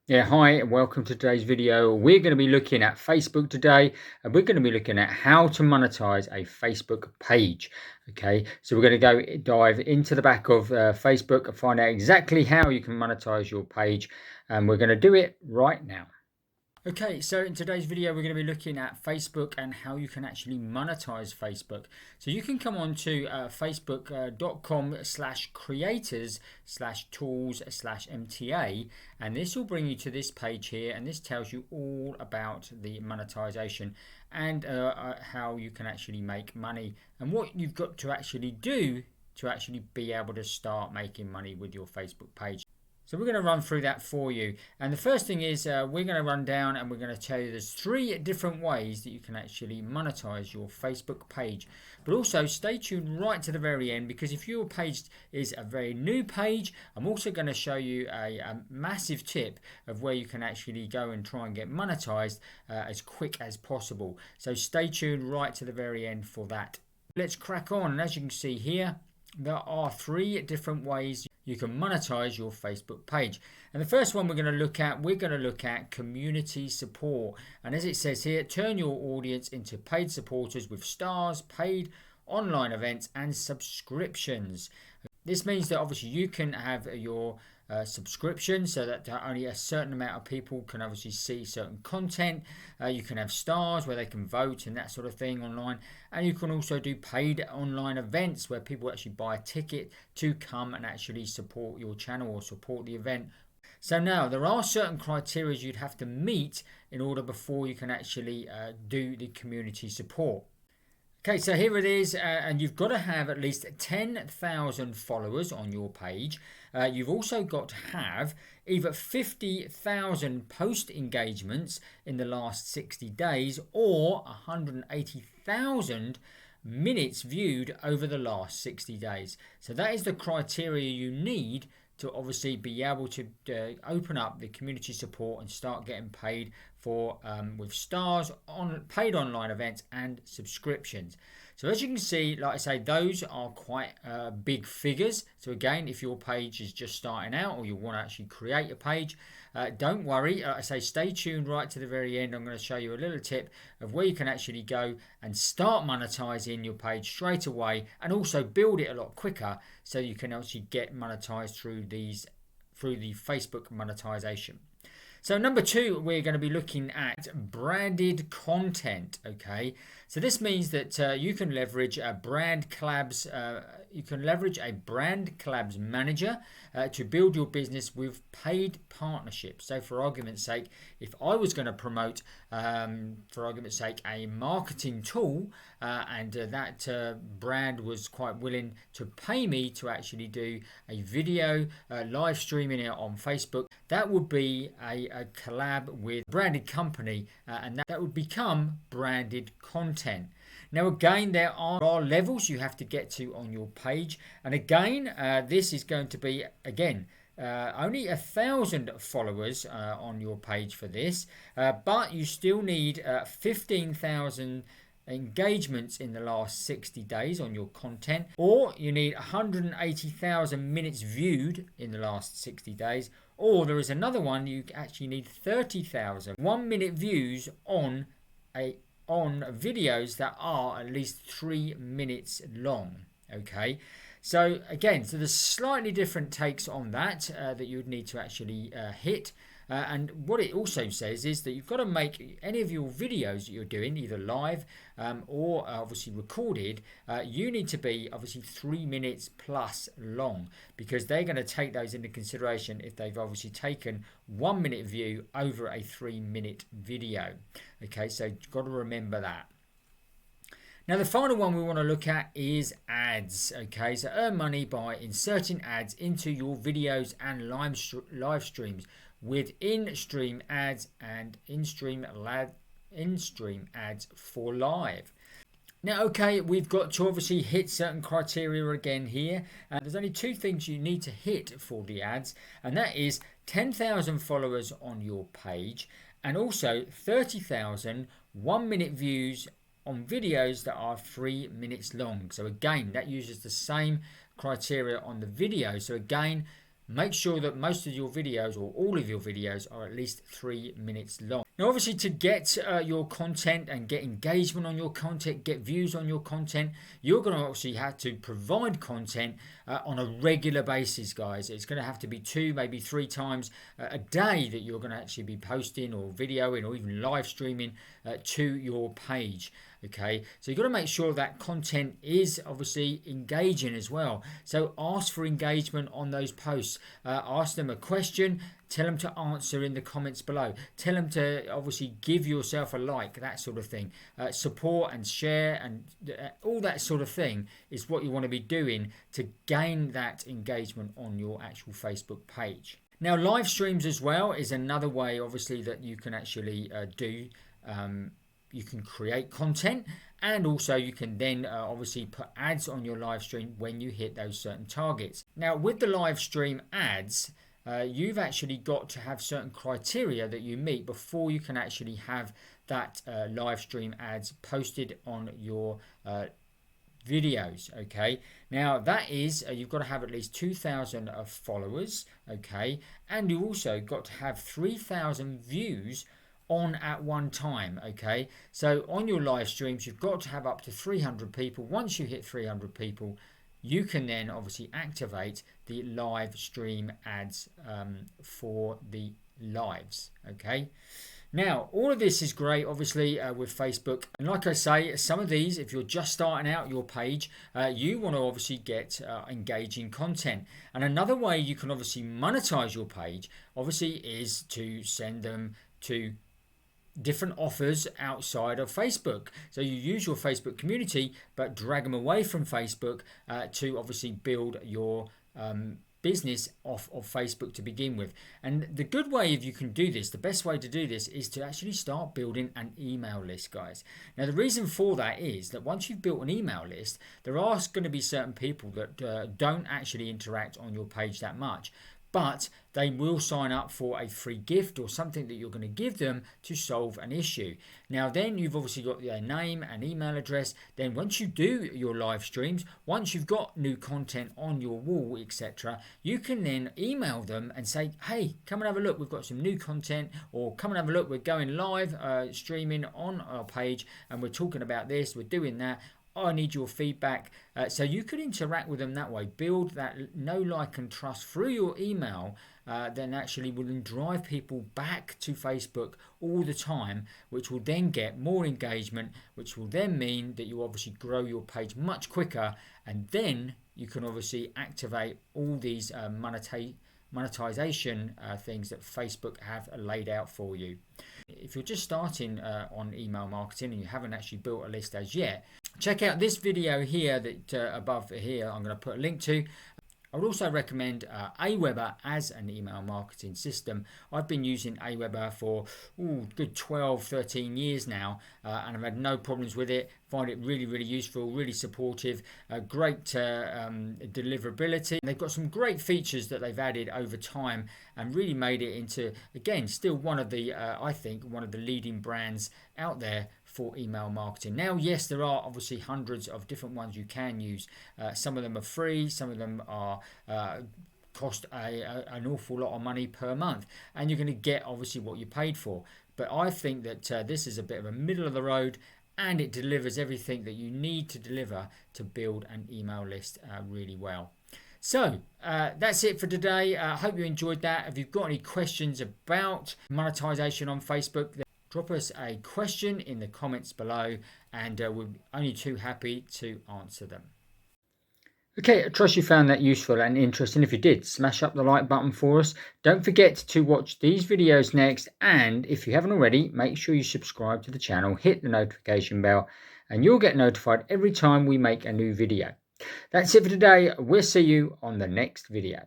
Yeah, hi and welcome to today's video. We're going to be looking at Facebook today, and we're going to be looking at how to monetize a Facebook page. Okay, so we're going to dive into the back of Facebook and find out exactly how you can monetize your page, and we're going to do it right now. Okay, so in today's video, we're going to be looking at Facebook and how you can actually monetize Facebook. So you can come on to facebook.com/creators/tools/MTA, and this will bring you to this page here, and this tells you all about the monetization and how you can actually make money and what you've got to actually do to actually be able to start making money with your Facebook page. So we're going to run through that for you. And the first thing is we're going to run down and we're going to tell you there's 3 different ways that you can actually monetize your Facebook page. But also stay tuned right to the very end, because if your page is a very new page, I'm also going to show you a massive tip of where you can actually go and try and get monetized as quick as possible. So stay tuned right to the very end for that. Let's crack on. And as you can see here, there are 3 different ways you can monetize your Facebook page. And the first one we're going to look at community support. And as it says here, turn your audience into paid supporters with stars, paid online events and subscriptions. This means that obviously you can have your subscription so that only a certain amount of people can obviously see certain content. You can have stars where they can vote and that sort of thing online, and you can also do paid online events where people actually buy a ticket to come and actually support your channel or support the event. So now there are certain criteria you'd have to meet in order before you can actually do the community support. Okay, so here it is, and you've got to have at least 10,000 followers on your page. You've also got to have either 50,000 post engagements in the last 60 days or 180,000 minutes viewed over the last 60 days. So that is the criteria you need to obviously be able to open up the community support and start getting paid for with stars on paid online events and subscriptions. So as you can see, like I say, those are quite big figures. So again, if your page is just starting out or you want to actually create a page, don't worry. I say stay tuned right to the very end. I'm going to show you a little tip of where you can actually go and start monetizing your page straight away, and also build it a lot quicker so you can actually get monetized through the Facebook monetization. So number 2, we're going to be looking at branded content. Okay, so this means that you can leverage a brand collabs. You can leverage a brand collabs manager to build your business with paid partnerships. So for argument's sake, if I was going to promote, for argument's sake, a marketing tool, and that brand was quite willing to pay me to actually do a video live streaming it on Facebook, that would be a collab with a branded company, and that would become branded content. Now again, there are levels you have to get to on your page, and again this is going to be only 1,000 followers on your page for this, but you still need 15,000 engagements in the last 60 days on your content, or you need 180,000 minutes viewed in the last 60 days, or there is another one, you actually need 30,000 1-minute views on videos that are at least 3 minutes long. Okay, so again, so there's slightly different takes on that that you would need to actually hit. And what it also says is that you've got to make any of your videos that you're doing, either live or obviously recorded, you need to be obviously 3 minutes plus long, because they're going to take those into consideration if they've obviously taken 1 minute view over a 3-minute video. Okay, so you've got to remember that. Now the final one we want to look at is ads. Okay, so earn money by inserting ads into your videos and live streams with in-stream ads and in-stream ads for live. Now, okay, we've got to obviously hit certain criteria again here. There's only 2 things you need to hit for the ads, and that is 10,000 followers on your page, and also 30,000 1-minute views on videos that are 3 minutes long. So again, that uses the same criteria on the video. So again, Make sure that most of your videos or all of your videos are at least 3 minutes long. Now, obviously, to get your content and get engagement on your content, get views on your content, you're going to obviously have to provide content on a regular basis, guys. It's going to have to be 2, maybe 3 times a day that you're going to actually be posting or videoing or even live streaming to your page. Okay, so you've got to make sure that content is obviously engaging as well. So ask for engagement on those posts. Ask them a question. Tell them to answer in the comments below. Tell them to obviously give yourself a like, that sort of thing. Support and share and all that sort of thing is what you want to be doing to gain that engagement on your actual Facebook page. Now, live streams as well is another way, obviously, that you can actually do. You can create content, and also you can then obviously put ads on your live stream when you hit those certain targets. Now, with the live stream ads, you've actually got to have certain criteria that you meet before you can actually have that live stream ads posted on your videos. Okay, now that is you've got to have at least 2,000 followers. Okay, and you also got to have 3,000 views on at one time. Okay, so on your live streams you've got to have up to 300 people. Once you hit 300 people, you can then obviously activate the live stream ads for the lives. Okay, now all of this is great obviously with Facebook, and like I say, some of these, if you're just starting out your page, you want to obviously get engaging content. And another way you can obviously monetize your page obviously is to send them to different offers outside of Facebook. So you use your Facebook community but drag them away from Facebook to obviously build your business off of Facebook to begin with. And the good way if you can do this, the best way to do this is to actually start building an email list, guys. Now the reason for that is that once you've built an email list, there are going to be certain people that don't actually interact on your page that much, but they will sign up for a free gift or something that you're going to give them to solve an issue. Now then you've obviously got their name and email address. Then once you do your live streams, once you've got new content on your wall, etc., you can then email them and say, hey, come and have a look, we've got some new content, or come and have a look, we're going live streaming on our page and we're talking about this, we're doing that. I need your feedback. So you could interact with them that way, build that know, like and trust through your email, then actually will then drive people back to Facebook all the time, which will then get more engagement, which will then mean that you obviously grow your page much quicker, and then you can obviously activate all these monetization things that Facebook have laid out for you. If you're just starting on email marketing and you haven't actually built a list as yet, check out this video here that above here I'm going to put a link to. I would also recommend Aweber as an email marketing system. I've been using Aweber for good 12, 13 years now, and I've had no problems with it. Find it really, really useful, really supportive, great deliverability. They've got some great features that they've added over time and really made it into, again, still one of the, I think, one of the leading brands out there for email marketing. Now, yes, there are obviously hundreds of different ones you can use. Some of them are free, some of them are cost an awful lot of money per month, and you're going to get obviously what you paid for. But I think that this is a bit of a middle of the road, and it delivers everything that you need to deliver to build an email list really well. So that's it for today. I hope you enjoyed that. If you've got any questions about monetization on Facebook, then drop us a question in the comments below, and we're only too happy to answer them. Okay, I trust you found that useful and interesting. If you did, smash up the like button for us. Don't forget to watch these videos next, and if you haven't already, make sure you subscribe to the channel, hit the notification bell, and you'll get notified every time we make a new video. That's it for today. We'll see you on the next video.